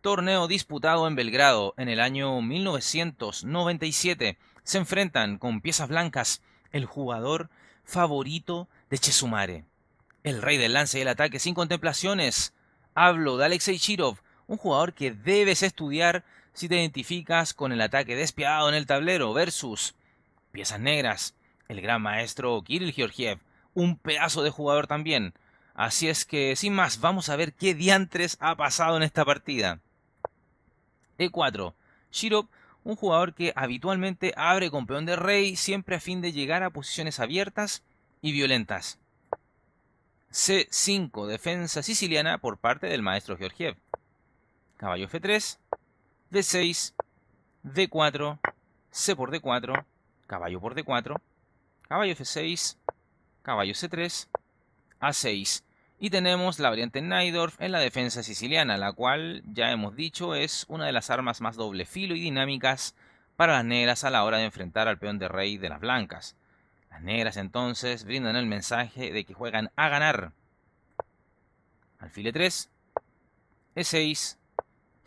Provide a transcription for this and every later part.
torneo disputado en Belgrado en el año 1997. Se enfrentan con piezas blancas el jugador favorito de Chesumare, el rey del lance y el ataque sin contemplaciones. Hablo de Alexei Shirov, un jugador que debes estudiar si te identificas con el ataque despiadado en el tablero, versus piezas negras, el gran maestro Kirill Georgiev, un pedazo de jugador también. Así es que, sin más, vamos a ver qué diantres ha pasado en esta partida. E4. Shirov, un jugador que habitualmente abre con peón de rey, siempre a fin de llegar a posiciones abiertas y violentas. C5, defensa siciliana por parte del maestro Georgiev. Caballo F3, D6, D4, C por D4, caballo por D4, caballo F6, caballo C3, A6. Y tenemos la variante Najdorf en la defensa siciliana, la cual, ya hemos dicho, es una de las armas más doble filo y dinámicas para las negras a la hora de enfrentar al peón de rey de las blancas. Las negras entonces brindan el mensaje de que juegan a ganar. Alfil E3, E6,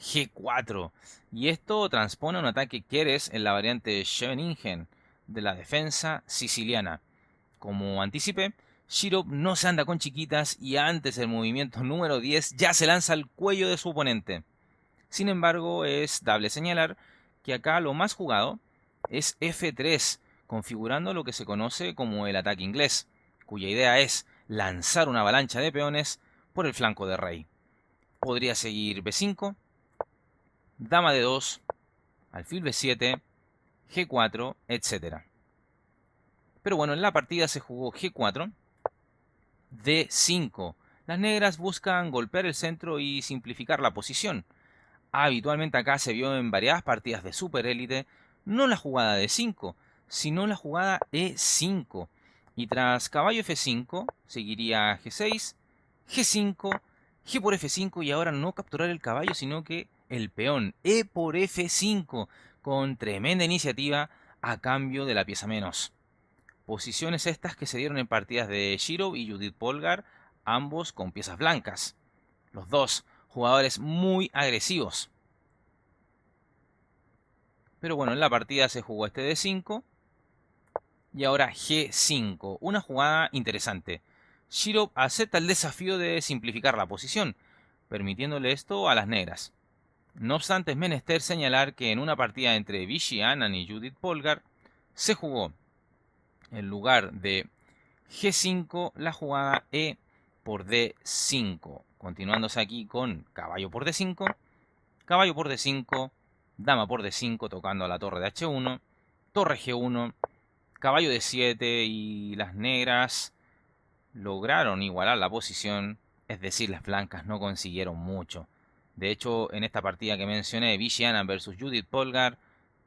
G4. Y esto transpone un ataque Keres en la variante Scheveningen de la defensa siciliana. Como anticipé, Shirov no se anda con chiquitas y antes del movimiento número 10 ya se lanza al cuello de su oponente. Sin embargo, es dable señalar que acá lo más jugado es F3, configurando lo que se conoce como el ataque inglés, cuya idea es lanzar una avalancha de peones por el flanco de rey. Podría seguir B5, dama D2, alfil B7, G4, etc. Pero bueno, en la partida se jugó G4, D5. Las negras buscan golpear el centro y simplificar la posición. Habitualmente acá se vio en variadas partidas de Super Élite, no la jugada D5, sino la jugada E5. Y tras caballo F5, seguiría G6, G5, G por F5 y ahora no capturar el caballo, sino que el peón E por F5, con tremenda iniciativa a cambio de la pieza menos. Posiciones estas que se dieron en partidas de Shirov y Judith Polgar, ambos con piezas blancas. Los dos jugadores muy agresivos. Pero bueno, en la partida se jugó este D5 y ahora G5. Una jugada interesante. Shirov acepta el desafío de simplificar la posición, permitiéndole esto a las negras. No obstante, es menester señalar que en una partida entre Vichy Anand y Judith Polgar se jugó en lugar de G5 la jugada E por D5. Continuándose aquí con caballo por D5, caballo por D5, dama por D5 tocando a la torre de H1, torre G1, caballo D7 y las negras lograron igualar la posición, es decir, las blancas no consiguieron mucho. De hecho, en esta partida que mencioné, Vichy Anand versus Judith Polgar,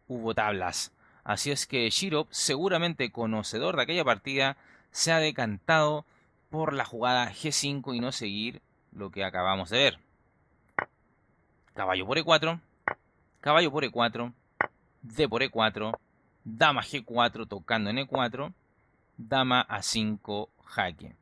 hubo tablas. Así es que Shirov, seguramente conocedor de aquella partida, se ha decantado por la jugada G5 y no seguir lo que acabamos de ver. Caballo por E4, caballo por E4, D por E4, dama G4 tocando en E4, dama A5 jaque.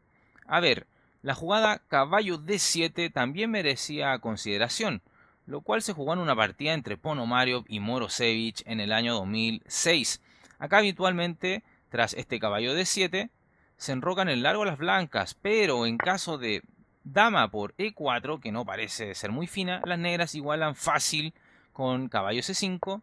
A ver, la jugada caballo D7 también merecía consideración, lo cual se jugó en una partida entre Ponomariov y Morozevich en el año 2006. Acá habitualmente, tras este caballo D7, se enrocan en largo las blancas, pero en caso de dama por E4, que no parece ser muy fina, las negras igualan fácil con caballo C5,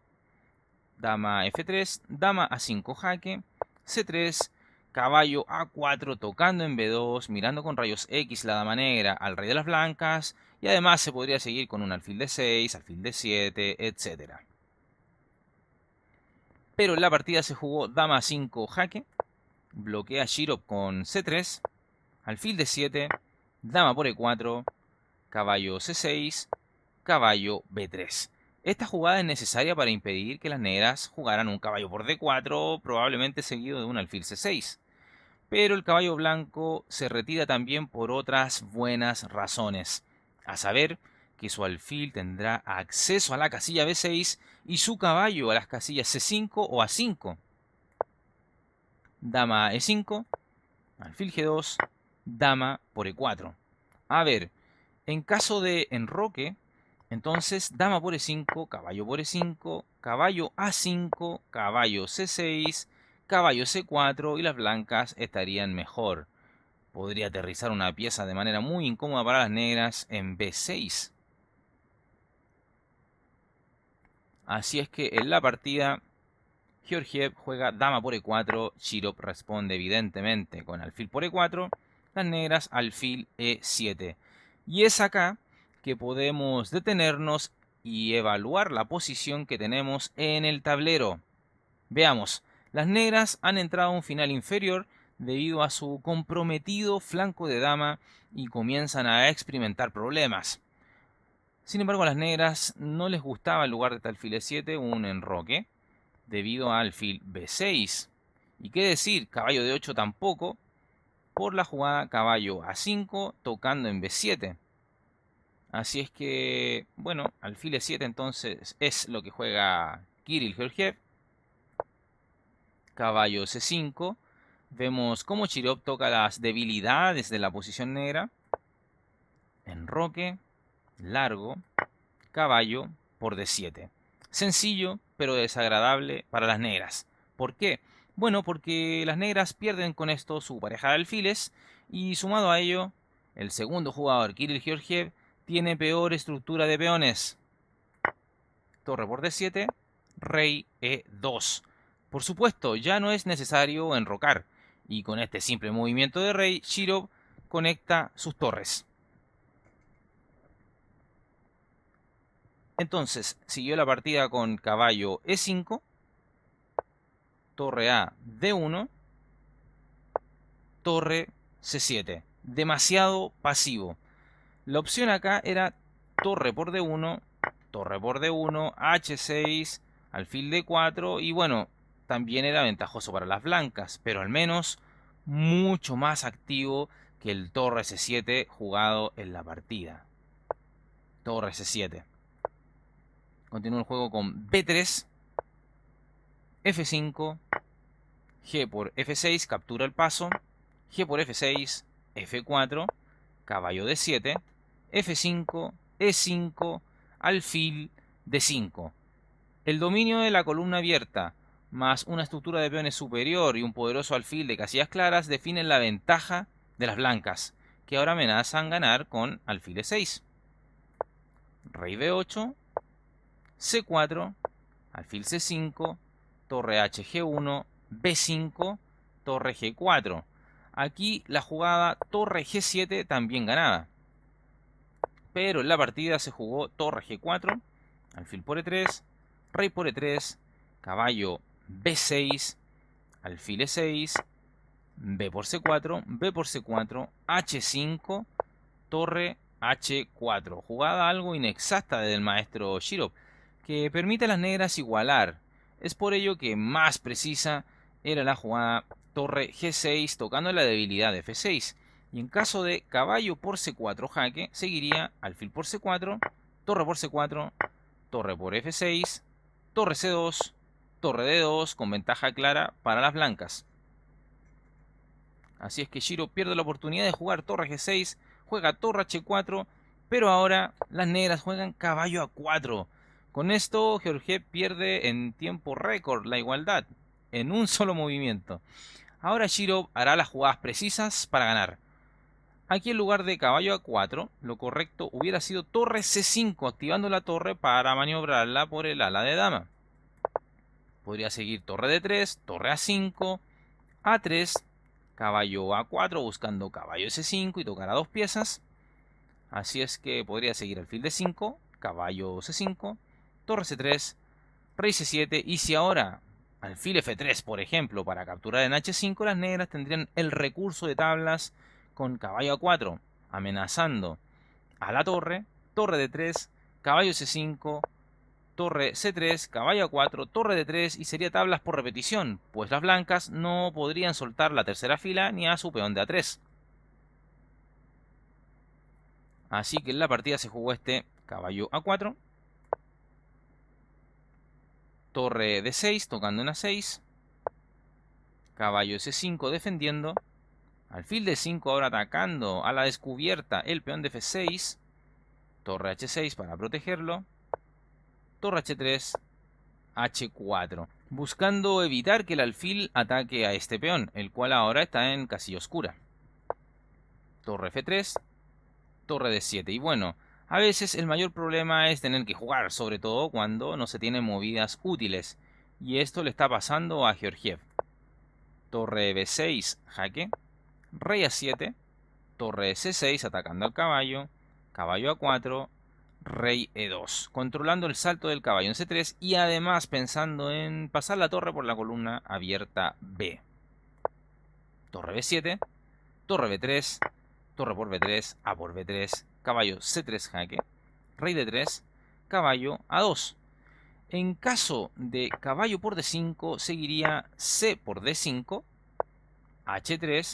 dama F3, dama A5 jaque, C3, caballo A4 tocando en B2, mirando con rayos X la dama negra al rey de las blancas, y además se podría seguir con un alfil D6, alfil D7, etc. Pero en la partida se jugó dama A5 jaque, bloquea Shirov con C3, alfil D7, dama por E4, caballo C6, caballo B3. Esta jugada es necesaria para impedir que las negras jugaran un caballo por D4, probablemente seguido de un alfil C6. Pero el caballo blanco se retira también por otras buenas razones, a saber que su alfil tendrá acceso a la casilla B6 y su caballo a las casillas C5 o A5. Dama E5, alfil G2, dama por E4. A ver, en caso de enroque, Entonces, dama por E5, caballo por E5, caballo A5, caballo C6, caballo C4 y las blancas estarían mejor. Podría aterrizar una pieza de manera muy incómoda para las negras en B6. Así es que en la partida, Georgiev juega dama por E4, Shirov responde evidentemente con alfil por E4, las negras alfil E7. Y es acá que podemos detenernos y evaluar la posición que tenemos en el tablero. Veamos, las negras han entrado a un final inferior debido a su comprometido flanco de dama y comienzan a experimentar problemas. Sin embargo, a las negras no les gustaba en lugar de alfil E7 un enroque, debido a alfil B6. Y qué decir, caballo de 8 tampoco, por la jugada caballo A5 tocando en B7. Así es que, bueno, alfil E7 entonces es lo que juega Kirill Georgiev. Caballo C5. Vemos cómo Shirov toca las debilidades de la posición negra. Enroque, largo, caballo por D7. Sencillo, pero desagradable para las negras. ¿Por qué? Bueno, porque las negras pierden con esto su pareja de alfiles y sumado a ello, el segundo jugador, Kirill Georgiev, tiene peor estructura de peones. Torre por D7, rey E2. Por supuesto, ya no es necesario enrocar, y con este simple movimiento de rey, Shirov conecta sus torres. Entonces, siguió la partida con caballo E5, torre A D1, torre C7. Demasiado pasivo. La opción acá era torre por D1, H6, alfil D4 y bueno, también era ventajoso para las blancas, pero al menos mucho más activo que el torre C7 jugado en la partida. Torre C7. Continúa el juego con B3, F5, G por F6, captura el paso, G por F6, F4, caballo D7, F5, E5, alfil D5. El dominio de la columna abierta, más una estructura de peones superior y un poderoso alfil de casillas claras definen la ventaja de las blancas, que ahora amenazan ganar con alfil E6. Rey B8, C4, alfil C5, torre HG1, B5, torre G4. Aquí la jugada torre G7 también ganaba. Pero en la partida se jugó torre G4, alfil por E3, rey por E3, caballo B6, alfil E6, B por C4, B por C4, H5, torre H4. Jugada algo inexacta del maestro Shirov, que permite a las negras igualar. Es por ello que más precisa era la jugada torre G6 tocando la debilidad de F6. Y en caso de caballo por C4 jaque, seguiría alfil por C4, torre por C4, torre por F6, torre C2, torre D2 con ventaja clara para las blancas. Así es que Shirov pierde la oportunidad de jugar torre G6, juega torre H4, pero ahora las negras juegan caballo A4. Con esto Georgiev pierde en tiempo récord la igualdad, en un solo movimiento. Ahora Shirov hará las jugadas precisas para ganar. Aquí en lugar de caballo A4, lo correcto hubiera sido torre C5, activando la torre para maniobrarla por el ala de dama. Podría seguir torre D3, torre A5, A3, caballo A4 buscando caballo C5 y tocar a dos piezas. Así es que podría seguir alfil D5, caballo C5, torre C3, rey C7 y si ahora alfil F3 por ejemplo para capturar en H5, las negras tendrían el recurso de tablas con caballo A4 amenazando a la torre, torre D3, caballo C5, torre C3, caballo A4, torre D3 y sería tablas por repetición, pues las blancas no podrían soltar la tercera fila ni a su peón de A3. Así que en la partida se jugó este caballo A4, torre D6 tocando en A6, caballo C5 defendiendo, alfil D5 ahora atacando a la descubierta el peón de F6, torre H6 para protegerlo, torre H3, H4, buscando evitar que el alfil ataque a este peón, el cual ahora está en casilla oscura. Torre F3, torre D7. Y bueno, a veces el mayor problema es tener que jugar, sobre todo cuando no se tienen movidas útiles. Y esto le está pasando a Georgiev. Torre B6, jaque. Rey A7, torre C6 atacando al caballo, caballo A4, rey E2, controlando el salto del caballo en C3 y además pensando en pasar la torre por la columna abierta B. Torre B7, torre B3, torre por B3, A por B3, caballo C3 jaque, rey D3, caballo A2. En caso de caballo por D5 seguiría C por D5, H3,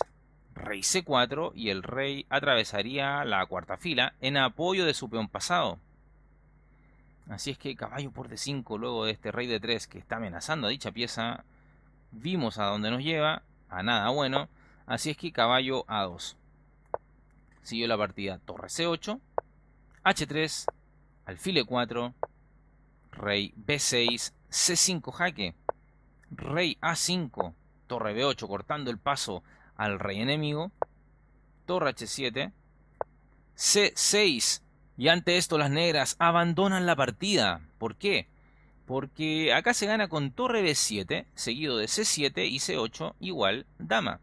rey C4 y el rey atravesaría la cuarta fila en apoyo de su peón pasado. Así es que caballo por D5 luego de este rey D3 que está amenazando a dicha pieza, vimos a dónde nos lleva, a nada bueno. Así es que caballo A2. Siguió la partida torre C8, H3, alfil E4, rey B6, C5 jaque, rey A5, torre B8 cortando el paso al rey enemigo, torre H7, C6. Y ante esto las negras abandonan la partida. ¿Por qué? Porque acá se gana con torre B7, seguido de C7 y C8 igual dama.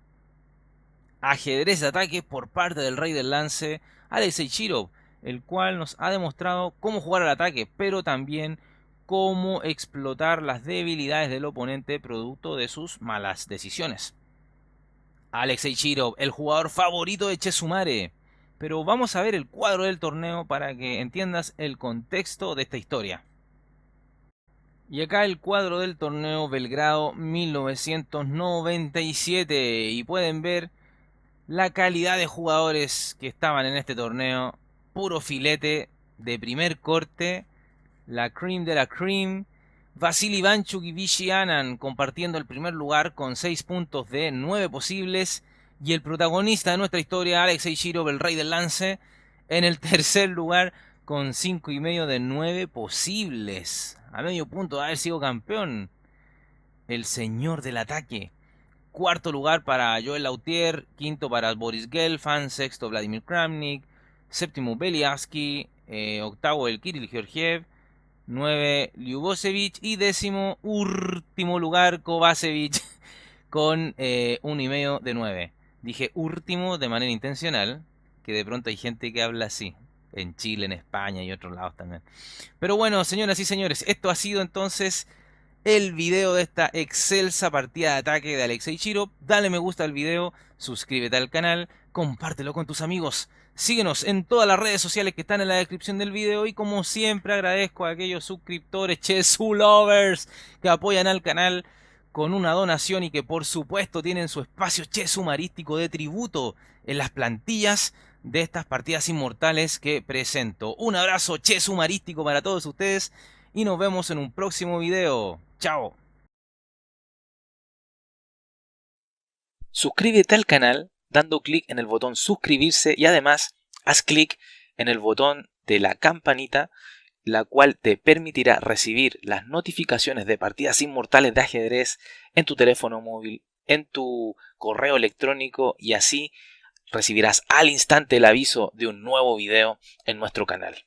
Ajedrez de ataque por parte del rey del lance, Alexei Chirov, el cual nos ha demostrado cómo jugar al ataque, pero también cómo explotar las debilidades del oponente producto de sus malas decisiones. Alexei Chirov, el jugador favorito de Chesumare. Pero vamos a ver el cuadro del torneo para que entiendas el contexto de esta historia. Y acá el cuadro del torneo Belgrado 1997. Y pueden ver la calidad de jugadores que estaban en este torneo. Puro filete de primer corte. La cream de la cream. Vasily Ivanchuk y Vishy Anand compartiendo el primer lugar con 6 puntos de 9 posibles. Y el protagonista de nuestra historia, Alexei Chirov, el rey del lance, en el tercer lugar con 5,5 de 9 posibles. A medio punto de haber sido campeón. El señor del ataque. Cuarto lugar para Joel Lautier, quinto para Boris Gelfand, sexto Vladimir Kramnik, séptimo Beliavsky, octavo el Kirill Georgiev, 9 Lyubosevich y décimo último lugar Kovacevic con 1,5 de 9. Dije último de manera intencional, que de pronto hay gente que habla así, en Chile, en España y otros lados también. Pero bueno, señoras y señores, esto ha sido entonces el video de esta excelsa partida de ataque de Alexei Chirov. Dale me gusta al video, suscríbete al canal, compártelo con tus amigos. Síguenos en todas las redes sociales que están en la descripción del video y como siempre agradezco a aquellos suscriptores Chesu Lovers que apoyan al canal con una donación y que por supuesto tienen su espacio chesumarístico de tributo en las plantillas de estas partidas inmortales que presento. Un abrazo chesumarístico para todos ustedes y nos vemos en un próximo video. ¡Chao! Suscríbete al canal dando clic en el botón suscribirse y además haz clic en el botón de la campanita, la cual te permitirá recibir las notificaciones de partidas inmortales de ajedrez en tu teléfono móvil, en tu correo electrónico y así recibirás al instante el aviso de un nuevo video en nuestro canal.